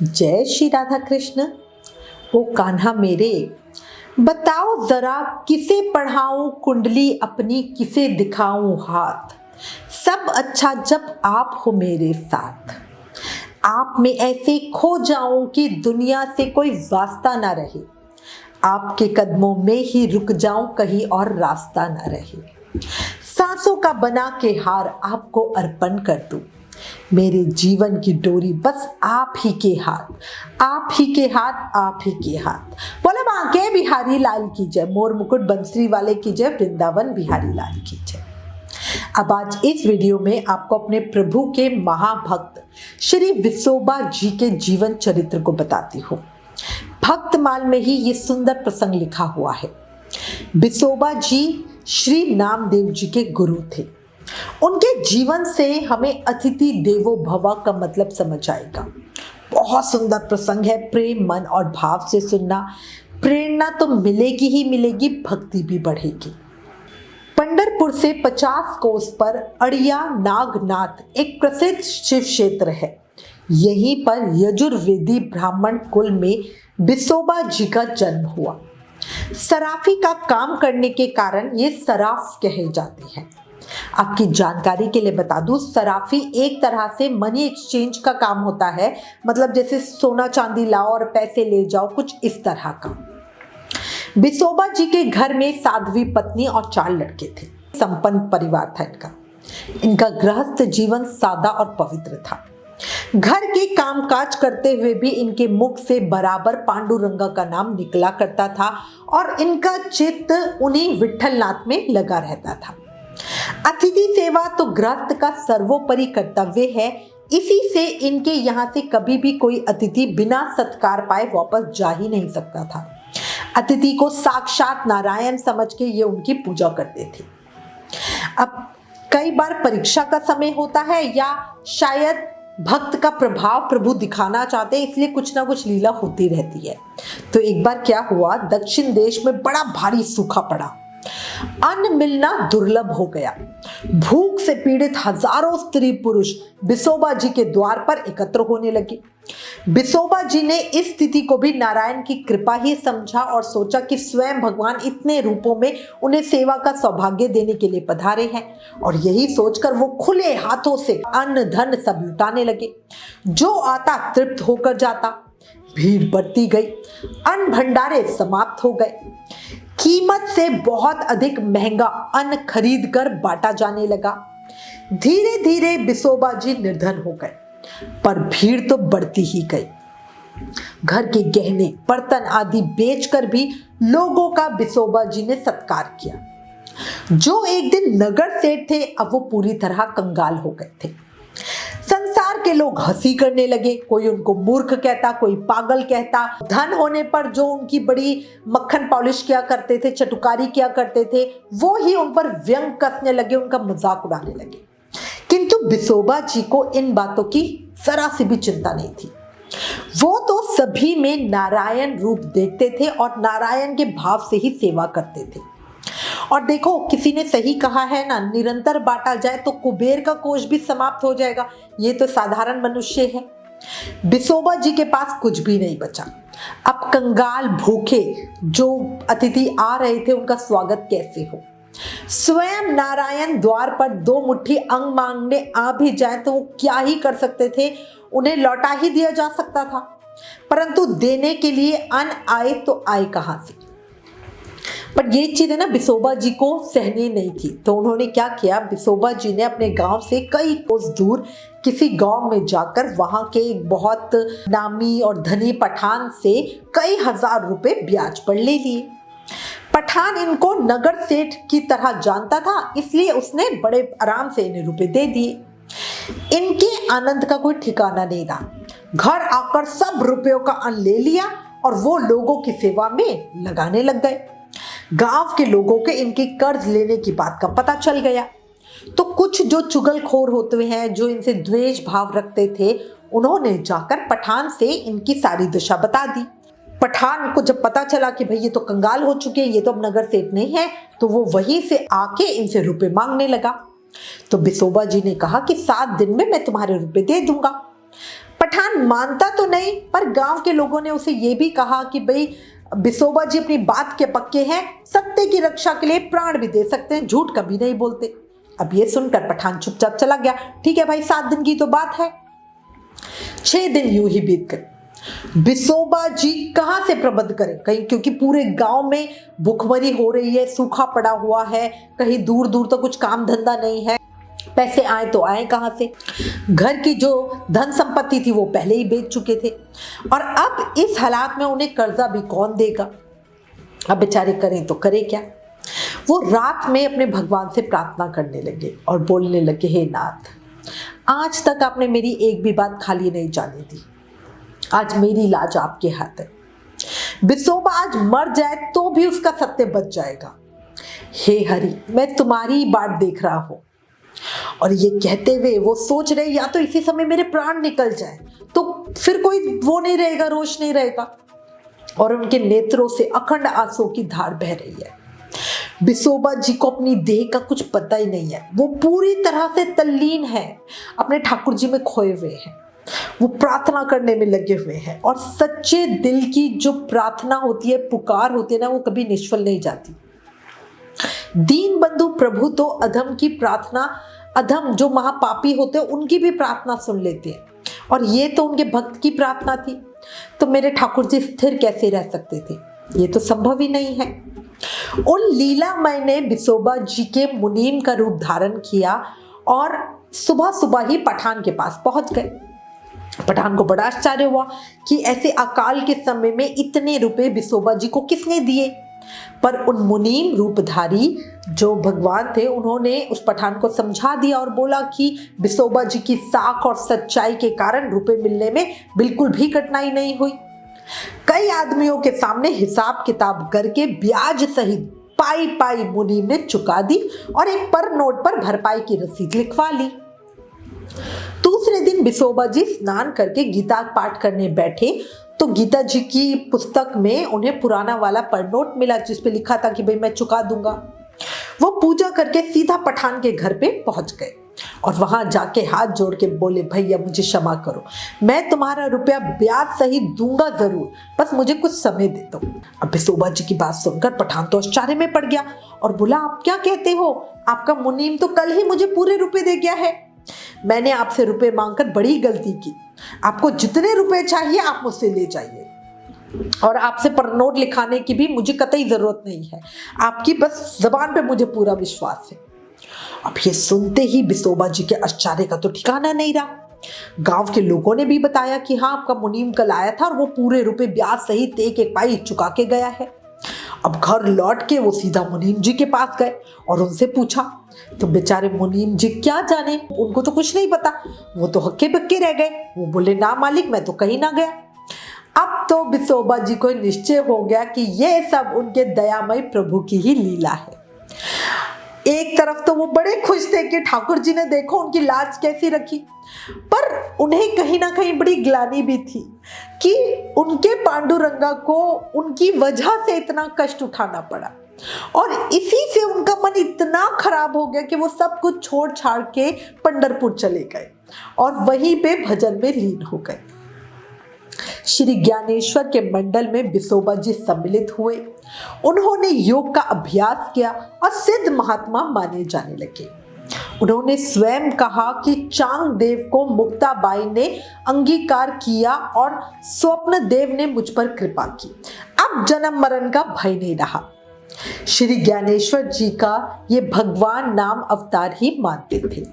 जय श्री राधा कृष्ण। ओ कान्हा मेरे, बताओ जरा किसे पढ़ाऊं कुंडली अपनी, किसे दिखाऊं हाथ। सब अच्छा जब आप हो मेरे साथ। आप में ऐसे खो जाऊं कि दुनिया से कोई वास्ता ना रहे। आपके कदमों में ही रुक जाऊं, कहीं और रास्ता ना रहे। सांसों का बना के हार आपको अर्पण कर दूं। मेरे जीवन की डोरी बस आप ही के हाथ, आप ही के हाथ, आप ही के हाथ। बोले बांके बिहारी लाल की जय, मोर मुकुट बंसरी वाले की जय, वृंदावन बिहारी लाल की जय। अब आज इस वीडियो में आपको अपने प्रभु के महाभक्त श्री विसोबा जी के जीवन चरित्र को बताती हूँ। भक्तमाल में ही ये सुंदर प्रसंग लिखा हुआ है। विसोबा जी श्री नामदेव जी के गुरु थे। उनके जीवन से हमें अतिथि देवो भव का मतलब समझ आएगा। बहुत सुंदर प्रसंग है। प्रेम मन और भाव से सुनना, प्रेरणा तो मिलेगी ही मिलेगी, भक्ति भी बढ़ेगी। पंढरपुर से 50 कोस पर अड़िया नागनाथ एक प्रसिद्ध शिव क्षेत्र है। यहीं पर यजुर्वेदी ब्राह्मण कुल में विसोबा जी का जन्म हुआ। सराफी का काम करने के कारण ये सराफ कहे जाते हैं। आपकी जानकारी के लिए बता दूं, सराफी एक तरह से मनी एक्सचेंज का काम होता है। मतलब जैसे सोना चांदी लाओ और पैसे ले जाओ, कुछ इस तरह का। विसोबा जी के घर में साध्वी पत्नी और 4 लड़के थे। संपन्न परिवार था इनका गृहस्थ जीवन सादा और पवित्र था। घर के कामकाज करते हुए भी इनके मुख से बराबर पांडुरंगा का नाम निकला करता था और इनका चित्त उन्हीं विठलनाथ में लगा रहता था। अतिथि सेवा तो गृहस्थ का सर्वोपरि कर्तव्य है। इसी से इनके यहाँ से कभी भी कोई अतिथि बिना सत्कार पाए वापस जा ही नहीं सकता था। अतिथि को साक्षात नारायण समझ के ये उनकी पूजा करते थे। अब कई बार परीक्षा का समय होता है या शायद भक्त का प्रभाव प्रभु दिखाना चाहते हैं, इसलिए कुछ ना कुछ लीला होती रहती है। तो एक बार क्या हुआ, दक्षिण देश में बड़ा भारी सूखा पड़ा। अन्न मिलना दुर्लभ हो गया। भूख से पीड़ित हजारों स्त्री पुरुष विसोबा जी के द्वार पर एकत्र होने लगे। विसोबा जी ने इस स्थिति को भी नारायण की कृपा ही समझा और सोचा कि स्वयं भगवान इतने रूपों में उन्हें सेवा का सौभाग्य देने के लिए पधारे हैं, और यही सोचकर वो खुले हाथों से अन्न धन सब लुटाने लगे। जो आता तृप्त होकर जाता। भीड़ बढ़ती गई, अन्न भंडारे समाप्त हो गए। कीमत से बहुत अधिक महंगा अन्न खरीद कर बांटा जाने लगा। धीरे धीरे विसोबा जी निर्धन हो गए, पर भीड़ तो बढ़ती ही गई। घर के गहने बर्तन आदि बेचकर भी लोगों का विसोबा जी ने सत्कार किया। जो एक दिन नगर सेठ थे, अब वो पूरी तरह कंगाल हो गए थे। संसार के लोग हंसी करने लगे। कोई उनको मूर्ख कहता, कोई पागल कहता। धन होने पर जो उनकी बड़ी मक्खन पॉलिश किया करते थे, चटुकारी किया करते थे, वो ही उन पर व्यंग कसने लगे, उनका मजाक उड़ाने लगे। किंतु विसोबा जी को इन बातों की जरा सी भी चिंता नहीं थी। वो तो सभी में नारायण रूप देखते थे और नारायण के भाव से ही सेवा करते थे। और देखो, किसी ने सही कहा है ना, निरंतर बांटा जाए तो कुबेर का कोष भी समाप्त हो जाएगा। ये तो साधारण मनुष्य है। विसोबा जी के पास कुछ भी नहीं बचा। अब कंगाल भूखे जो अतिथि आ रहे थे, उनका स्वागत कैसे हो। स्वयं नारायण द्वार पर 2 मुट्ठी अंग मांगने आ भी जाए तो वो क्या ही कर सकते थे। उन्हें लौटा ही दिया जा सकता था, परंतु देने के लिए अन्न आए तो आए कहां से। पर ये चीज है ना, विसोबा जी को सहनी नहीं थी। तो उन्होंने क्या किया, विसोबा जी ने अपने गांव से कई कोस दूर किसी गांव में जाकर वहां के एक बहुत नामी और धनी पठान से कई हजार रुपए ब्याज पर ले लिए। पठान इनको नगर सेठ की तरह जानता था, इसलिए उसने बड़े आराम से इन्हें रुपए दे दिए। इनके आनंद का कोई ठिकाना नहीं रहा। घर आकर सब रुपयों का अन्न ले लिया और वो लोगों की सेवा में लगाने लग गए। गांव के लोगों के इनके कर्ज लेने की बात का पता चल गया, तो कुछ जो चुगलखोर होते हैं, जो इनसे द्वेष भाव रखते थे, उन्होंने जाकर पठान से इनकी सारी दशा बता दी। पठान को जब पता चला कि भाई ये तो कंगाल हो चुके हैं, ये तो अब नगर सेठ नहीं है, तो वो वहीं से आके इनसे रुपए मांगने लगा। तो विसोबा जी ने कहा कि 7 दिन में मैं तुम्हारे रुपए दे दूंगा। पठान मानता तो नहीं, पर गांव के लोगों ने उसे ये भी कहा कि भाई बिसोबा जी अपनी बात के पक्के हैं, सत्य की रक्षा के लिए प्राण भी दे सकते हैं, झूठ कभी नहीं बोलते। अब ये सुनकर पठान चुपचाप चला गया। ठीक है भाई, 7 दिन की तो बात है। 6 दिन यूं ही बीत गए। बिसोबा जी कहां से प्रबंध करें, कहीं क्योंकि पूरे गांव में भूखमरी हो रही है, सूखा पड़ा हुआ है, कहीं दूर दूर तो कुछ काम धंधा नहीं है, पैसे आए तो आए कहां से। घर की जो धन संपत्ति थी वो पहले ही बेच चुके थे, और अब इस हालात में उन्हें कर्जा भी कौन देगा। अब बेचारे करें तो करें क्या। वो रात में अपने भगवान से प्रार्थना करने लगे और बोलने लगे, हे नाथ, आज तक आपने मेरी एक भी बात खाली नहीं जाने दी, आज मेरी लाज आपके हाथ है। बिसोबा आज मर जाए तो भी उसका सत्य बच जाएगा। हे हरि, मैं तुम्हारी ही बाट देख रहा हूं। और ये कहते हुए वो सोच रहे, या तो इसी समय मेरे प्राण निकल जाए तो फिर कोई वो नहीं रहेगा, रोष नहीं रहेगा। और उनके नेत्रों से अखंड आंसू की धार बह रही है। बिसोबा जी को अपनी देह का कुछ पता ही नहीं है। वो पूरी तरह से तल्लीन है, अपने ठाकुर जी में खोए हुए हैं। वो प्रार्थना करने में लगे हुए हैं, और सच्चे दिल की जो प्रार्थना होती है, पुकार होती है ना, वो कभी निष्फल नहीं जाती। दीन बंधु प्रभु तो अधम की प्रार्थना, अधम जो महापापी होते हैं उनकी भी प्रार्थना सुन लेते हैं, और ये तो उनके भक्त की प्रार्थना थी। तो मेरे ठाकुर जी स्थिर कैसे रह सकते थे, ये तो संभव ही नहीं है। उन लीलामय ने बिसोबा जी के मुनीम का रूप धारण किया और सुबह सुबह ही पठान के पास पहुंच गए। पठान को बड़ा आश्चर्य हुआ कि ऐसे अकाल के समय में इतने रुपए बिसोबा जी को किसने दिए। पर उन मुनीम रूपधारी जो भगवान थे, उन्होंने उस पठान को समझा दिया और बोला कि बिसोबा जी की साख और सच्चाई के कारण रुपए मिलने में बिल्कुल भी कठिनाई नहीं हुई। कई आदमियों के सामने हिसाब किताब करके ब्याज सहित पाई पाई मुनीम ने चुका दी और एक पर नोट पर भरपाई की रसीद लिखवा ली। दूसरे दिन बिसोबा जी स्नान करके गीता पाठ करने बैठे तो गीता जी की पुस्तक में उन्हें पुराना वाला पर नोट मिला, जिसपे लिखा था कि भाई मैं चुका दूंगा। वो पूजा करके सीधा पठान के घर पे पहुंच गए और वहां जाके हाथ जोड़ के बोले, भैया मुझे क्षमा करो, मैं तुम्हारा रुपया ब्याज सहित दूंगा जरूर, बस मुझे कुछ समय दे दो। अब बिसोबा जी की बात सुनकर पठान तो आश्चर्य में पड़ गया और बोला, आप क्या कहते हो, आपका मुनीम तो कल ही मुझे पूरे रुपए दे गया है। मैंने आपसे रुपए मांगकर बड़ी गलती की, आपको जितने रुपए चाहिए आप मुझसे ले जाइए, और आपसे पर नोट लिखाने की भी मुझे कतई जरूरत नहीं है, आपकी बस जबान पे मुझे पूरा विश्वास है। अब ये सुनते ही बिसोबा जी के आश्चर्य का तो ठिकाना नहीं रहा। गांव के लोगों ने भी बताया कि हाँ, आपका मुनीम कल आया था और वो पूरे रुपए ब्याज सहित एक एक पाई चुका के गया है। अब घर लौट के वो सीधा मुनीम जी के पास गए और उनसे पूछा, तो बेचारे मुनीम जी क्या जाने, उनको तो कुछ नहीं पता, वो तो हक्के बक्के रह गए। वो बोले, ना मालिक, मैं तो कहीं ना गया। अब तो बिसोबा जी को निश्चय हो गया कि ये सब उनके दयामय प्रभु की ही लीला है। एक तरफ तो वो बड़े खुश थे कि ठाकुर जी ने देखो उनकी लाज कैसी रखी, पर उन्हें कहीं ना कहीं बड़ी ग्लानि भी थी कि उनके पांडुरंगा को उनकी वजह से इतना कष्ट उठाना पड़ा, और इसी से उनका मन इतना खराब हो गया कि वो सब कुछ छोड़ छाड़ के पंढरपुर चले गए और वहीं पे भजन में लीन हो गए। श्री ज्ञानेश्वर के मंडल में बिसोबा जी सम्मिलित हुए। उन्होंने योग का अभ्यास किया और सिद्ध महात्मा माने जाने लगे। उन्होंने स्वयं कहा कि चांग देव को मुक्ताबाई ने अंगीकार किया और स्वप्न देव ने मुझ पर कृपा की। अब जन्म मरण का भय नहीं रहा। श्री ज्ञानेश्वर जी का ये भगवान नाम अवतार ही मानते थे।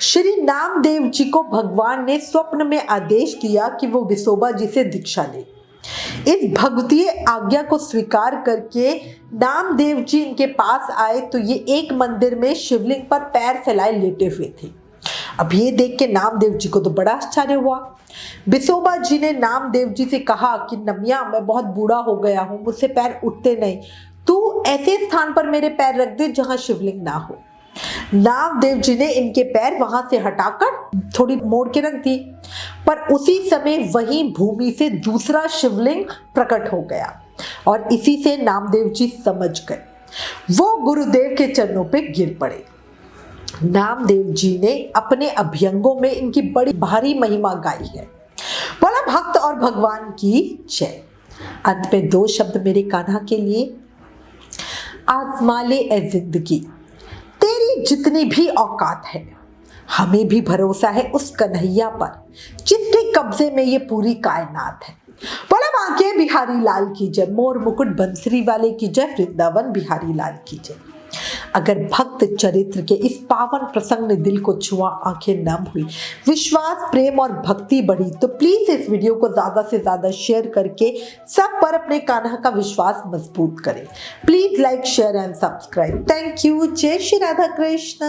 श्री नामदेव जी को भगवान ने स्वप्न में आदेश दिया कि वो बिसोबा जी से दीक्षा ले। इस भगवतीय आज्ञा को स्वीकार करके नामदेव जी इनके पास आए तो ये एक मंदिर में शिवलिंग पर पैर फैलाए लेटे हुए थे। अब ये देख के नामदेव जी को तो बड़ा आश्चर्य हुआ। बिसोबा जी ने नामदेव जी से कहा कि नमिया, मैं बहुत बूढ़ा हो गया हूँ, मुझसे पैर उठते नहीं, तू ऐसे स्थान पर मेरे पैर रख दे जहाँ शिवलिंग ना हो। नामदेव जी ने इनके पैर वहां से हटाकर थोड़ी मोड़ के रख दी, पर उसी समय वहीं भूमि से दूसरा शिवलिंग प्रकट हो गया और इसी से नामदेव जी समझ गए। वो गुरुदेव के चरणों पे गिर पड़े। नामदेव जी ने अपने अभ्यंगों में इनकी बड़ी भारी महिमा गाई है। बोला भक्त और भगवान की जय। अंत में 2 शब्द मेरे कान्हा के लिए। आजमा ले ए जिंदगी, तेरी जितनी भी औकात है, हमें भी भरोसा है उस कन्हैया पर जिसके कब्जे में ये पूरी कायनात है। बोला बांके बिहारी लाल की जय, मोर मुकुट बंसरी वाले की जय, वृंदावन बिहारी लाल की जय। अगर भक्त चरित्र के इस पावन प्रसंग ने दिल को छुआ, आंखें नम हुई, विश्वास, प्रेम और भक्ति बढ़ी, तो प्लीज इस वीडियो को ज्यादा से ज्यादा शेयर करके सब पर अपने कान्हा का विश्वास मजबूत करें। Please like, share and subscribe. Thank you. जय श्री राधा कृष्ण।